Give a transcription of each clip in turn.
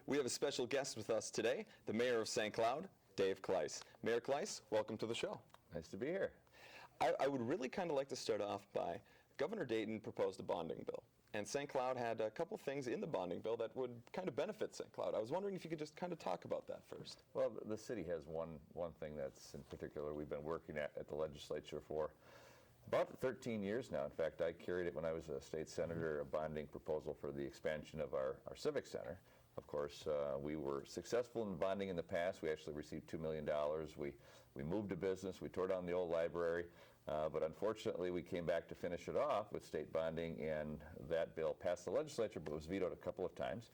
We have a special guest with us today, the Mayor of St. Cloud, Dave Kleis. Mayor Kleis, welcome to the show. Nice to be here. I would really kind of like to start off by, Governor Dayton proposed a bonding bill, and St. Cloud had a couple things in the bonding bill that would kind of benefit St. Cloud. I was wondering if you could just kind of talk about that first. Well, the city has one thing that's in particular we've been working at the legislature for about 13 years now. In fact, I carried it when I was a state senator, a bonding proposal for the expansion of our Civic Center. Of course, we were successful in bonding in the past. We actually received $2 million. We moved a business. We tore down the old library. But unfortunately, we came back to finish it off with state bonding, and that bill passed the legislature, but was vetoed a couple of times.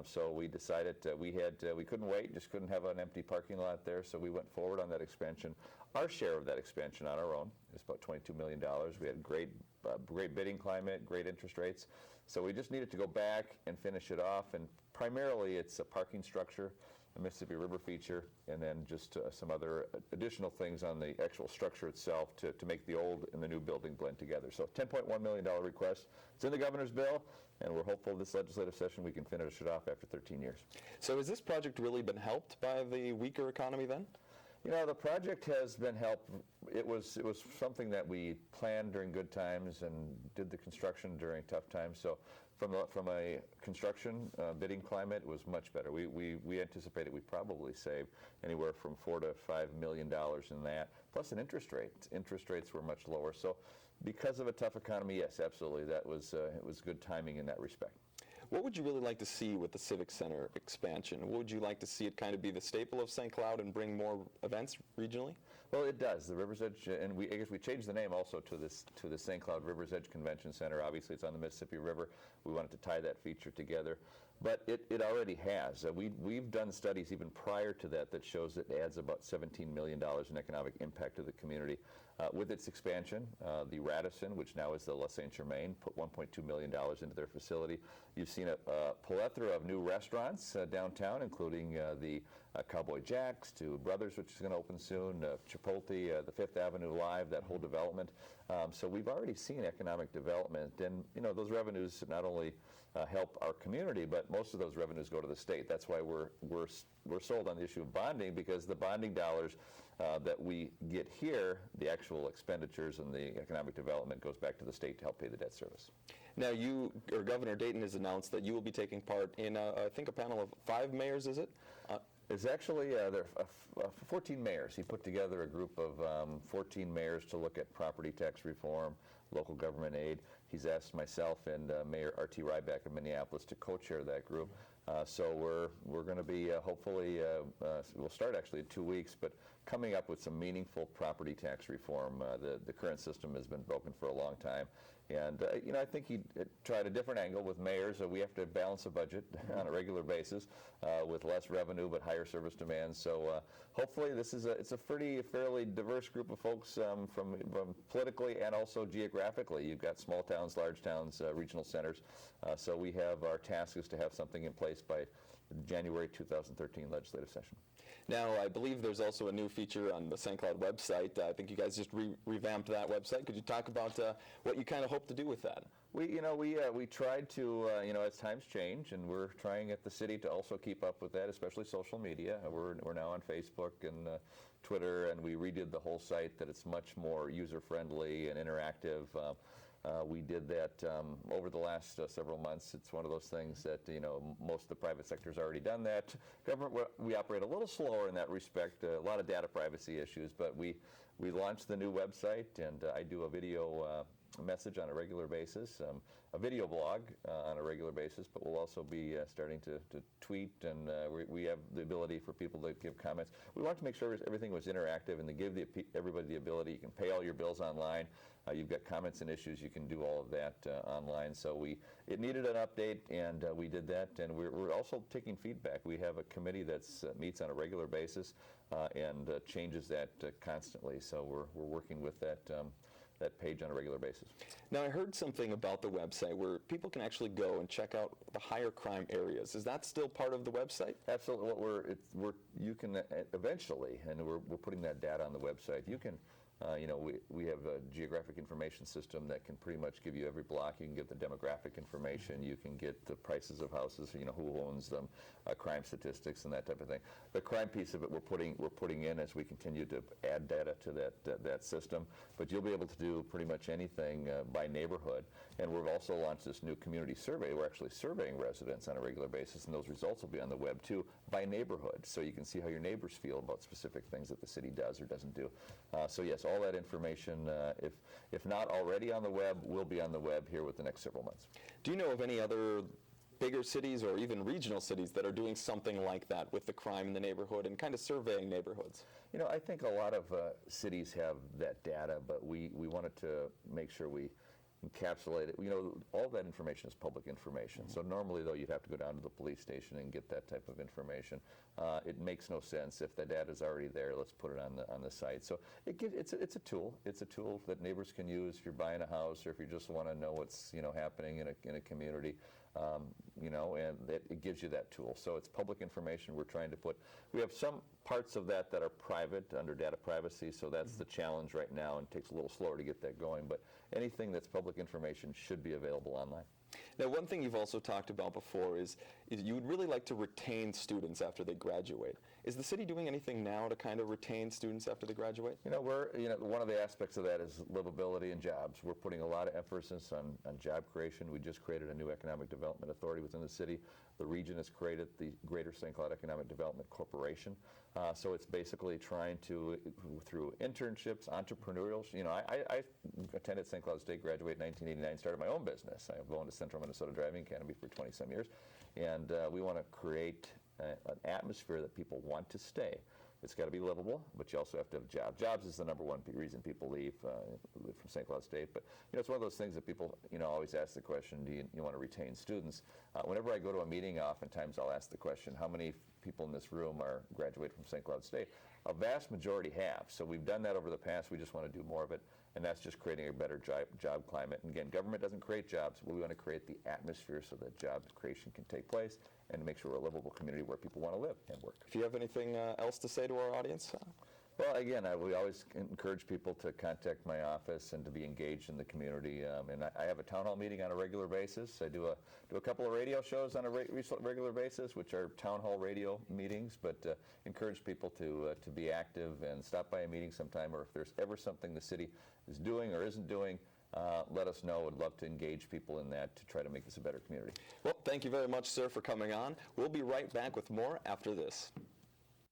So we decided we couldn't wait, just couldn't have an empty parking lot there, so we went forward on that expansion. Our share of that expansion on our own is about $22 million. We had great bidding climate, great interest rates. So we just needed to go back and finish it off, and primarily it's a parking structure, a Mississippi River feature, and then just some other additional things on the actual structure itself to make the old and the new building blend together. So $10.1 million request. It's in the governor's bill, and we're hopeful this legislative session we can finish it off after 13 years. So has this project really been helped by the weaker economy then? You know, the project has been helped. It was something that we planned during good times and did the construction during tough times. So from a construction bidding climate, it was much better. We anticipated we probably saved anywhere from $4 to $5 million in that, plus an interest rate. Interest rates were much lower. So because of a tough economy, yes, absolutely, that was it was good timing in that respect. What would you really like to see with the Civic Center expansion? Would you like to see it kind of be the staple of St. Cloud and bring more events regionally? Well, it does. The River's Edge, and I guess we changed the name also to the St. Cloud River's Edge Convention Center. Obviously, it's on the Mississippi River. We wanted to tie that feature together, but it already has. We've done studies even prior to that shows it adds about $17 million in economic impact to the community. With its expansion, the Radisson, which now is the La Saint Germain, put $1.2 million into their facility. You've seen a plethora of new restaurants downtown, including the Cowboy Jack's, to Brothers, which is going to open soon, Chipotle, the Fifth Avenue Live, that whole development. So we've already seen economic development, and you know those revenues not only help our community, but most of those revenues go to the state. That's why we're sold on the issue of bonding, because the bonding dollars that we get here, the actual expenditures and the economic development goes back to the state to help pay the debt service. Now Governor Dayton has announced that you will be taking part in, I think, a panel of 5 mayors, is it? It's actually, there are 14 mayors. He put together a group of 14 mayors to look at property tax reform, local government aid. He's asked myself and Mayor R.T. Ryback of Minneapolis to co-chair that group. So we're going to be hopefully, we'll start actually in 2 weeks, but coming up with some meaningful property tax reform. The current system has been broken for a long time. And you know, I think he tried a different angle with mayors. We have to balance a budget on a regular basis with less revenue but higher service demands. So hopefully it's a fairly diverse group of folks from politically and also geographically. You've got small towns, large towns, regional centers. So we have our task is to have something in place by the January 2013 legislative session. Now, I believe there's also a new feature on the St. Cloud website. I think you guys just revamped that website. Could you talk about what you kind of hope to do with that? We tried to, as times change, and we're trying at the city to also keep up with that, especially social media. We're now on Facebook and Twitter, and we redid the whole site that it's much more user-friendly and interactive. We did that over the last several months. It's one of those things that, most of the private sector has already done that. Government, we operate a little slower in that respect, a lot of data privacy issues, but we launched the new website, and I do a video message on a regular basis, a video blog on a regular basis, but we'll also be starting to tweet, and we have the ability for people to give comments. We want to make sure everything was interactive and to give everybody the ability. You can pay all your bills online. You've got comments and issues. You can do all of that online. So it needed an update, and we did that, and we're also taking feedback. We have a committee that meets on a regular basis and changes that constantly. So we're working with that page on a regular basis. Now, I heard something about the website where people can actually go and check out the higher crime areas. Is that still part of the website? Absolutely. You can eventually, and we're putting that data on the website. You can We have a geographic information system that can pretty much give you every block. You can get the demographic information. You can get the prices of houses, who owns them, crime statistics, and that type of thing. The crime piece of it we're putting in as we continue to add data to that system. But you'll be able to do pretty much anything by neighborhood. And we've also launched this new community survey. We're actually surveying residents on a regular basis, and those results will be on the web too, by neighborhood. So you can see how your neighbors feel about specific things that the city does or doesn't do. So yes, all that information, if not already on the web, will be on the web here with the next several months. Do you know of any other bigger cities or even regional cities that are doing something like that with the crime in the neighborhood and kind of surveying neighborhoods? I think a lot of cities have that data, but we wanted to make sure we encapsulate it. All that information is public information. So normally, though, you'd have to go down to the police station and get that type of information. It makes no sense if the data is already there. Let's put it on the site. So it's a tool. It's a tool that neighbors can use if you're buying a house or if you just want to know what's happening in a community. And it gives you that tool. So it's public information we're trying to put. We have some parts of that are private under data privacy, so that's the challenge right now, and it takes a little slower to get that going. But anything that's public information should be available online. Now, one thing you've also talked about before is you would really like to retain students after they graduate. Is the city doing anything now to kind of retain students after they graduate? One of the aspects of that is livability and jobs. We're putting a lot of emphasis on job creation. We just created a new economic development authority within the city. The region has created the Greater St. Cloud Economic Development Corporation. So it's basically trying to, through internships, entrepreneurial. I attended St. Cloud State, graduated in 1989, started my own business. I've gone to Central Minnesota Driving Academy for 20-some years. And we want to create an atmosphere that people want to stay. It's got to be livable, but you also have to have jobs. Jobs is the number one reason people leave from St. Cloud State. But it's one of those things that people always ask the question: do you want to retain students? Whenever I go to a meeting, oftentimes I'll ask the question: how many people in this room are graduated from St. Cloud State? A vast majority have. So we've done that over the past. We just want to do more of it, and that's just creating a better job climate. And again, government doesn't create jobs. We want to create the atmosphere so that job creation can take place, and make sure we're a livable community where people want to live and work. If you have anything else to say to our audience? Well, again, we always encourage people to contact my office and to be engaged in the community. And I have a town hall meeting on a regular basis. I do a couple of radio shows on a regular basis, which are town hall radio meetings. But encourage people to be active and stop by a meeting sometime. Or if there's ever something the city is doing or isn't doing, let us know. Would love to engage people in that to try to make this a better community. Well, thank you very much, sir, for coming on. We'll be right back with more after this.